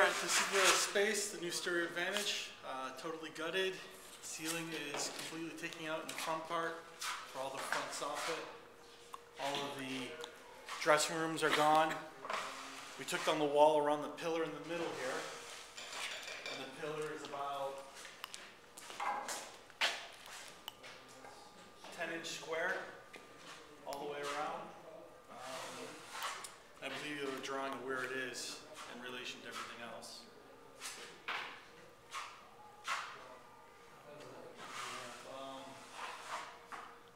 Alright, this is the space, the new stereo advantage, totally gutted. Ceiling is completely taken out in the front part for all the front soffit. All of the dressing rooms are gone. We took down the wall around the pillar in the middle here. And the pillar is about 10-inch square all the way around. I believe you have a drawing of where it is in relation to everything else.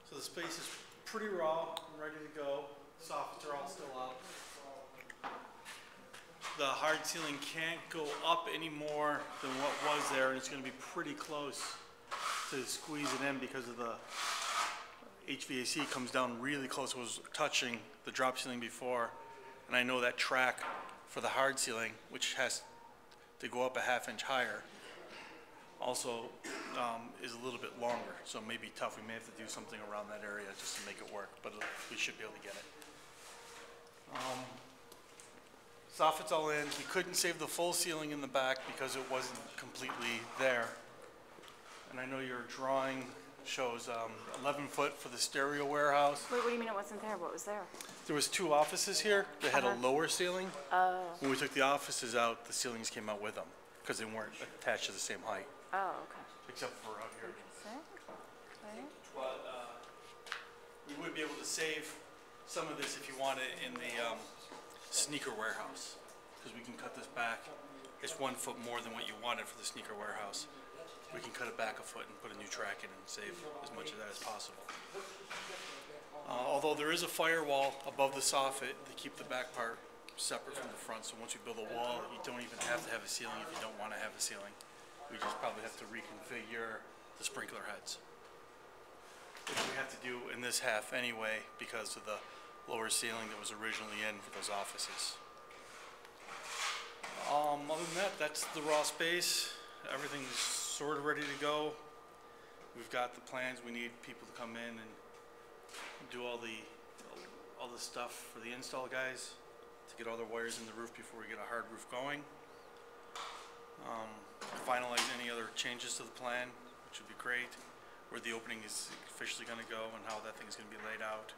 So the space is pretty raw and ready to go. Soffits are all still up. The hard ceiling can't go up any more than what was there, and it's going to be pretty close to squeeze it in because of the HVAC comes down really close. It was touching the drop ceiling before, and I know that track for the hard ceiling, which has to go up a ½ inch higher, also is a little bit longer, so it may be tough. We may have to do something around that area just to make it work, but we should be able to get it. Soffit's all in. We couldn't save the full ceiling in the back because it wasn't completely there. And I know your drawing shows 11 foot for the stereo warehouse. Wait, what do you mean it wasn't there? What was there? There was 2 offices here that had a lower ceiling. Oh. When we took the offices out, the ceilings came out with them because they weren't attached to the same height. Oh, okay. Except for out here. Okay. But we would be able to save some of this if you want it in the sneaker warehouse, because we can cut this back. It's 1 foot more than what you wanted for the sneaker warehouse. We can cut it back a foot and put a new track in and save as much of that as possible. Although there is a firewall above the soffit to keep the back part separate from the front, so once you build a wall, you don't even have to have a ceiling if you don't want to have a ceiling. We just probably have to reconfigure the sprinkler heads, which we have to do in this half anyway because of the lower ceiling that was originally in for those offices. Other than that, that's the raw space. Everything's sort of ready to go. We've got the plans. We need people to come in and do all the stuff for the install guys to get all the wires in the roof before we get a hard roof going. Finalize any other changes to the plan, which would be great. Where the opening is officially going to go and how that thing's going to be laid out.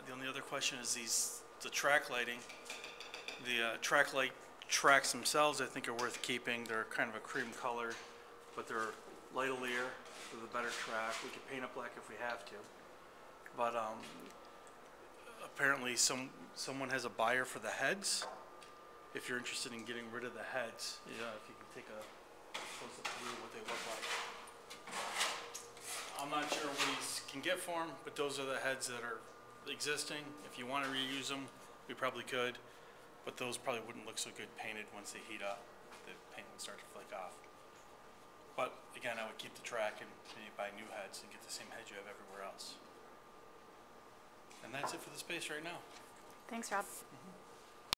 The only other question is the track lighting. The track light tracks themselves, I think, are worth keeping. They're kind of a cream color, but they're light-a-leer for the better track. We could paint it black if we have to. But apparently someone has a buyer for the heads. If you're interested in getting rid of the heads, if you can take a close-up view of what they look like. I'm not sure what you can get for them, but those are the heads that are existing. If you want to reuse them, we probably could, but those probably wouldn't look so good painted once they heat up. The paint would start to flake off. But again, I would keep the track and maybe buy new heads and get the same head you have everywhere else. And that's it for the space right now. Thanks, Rob.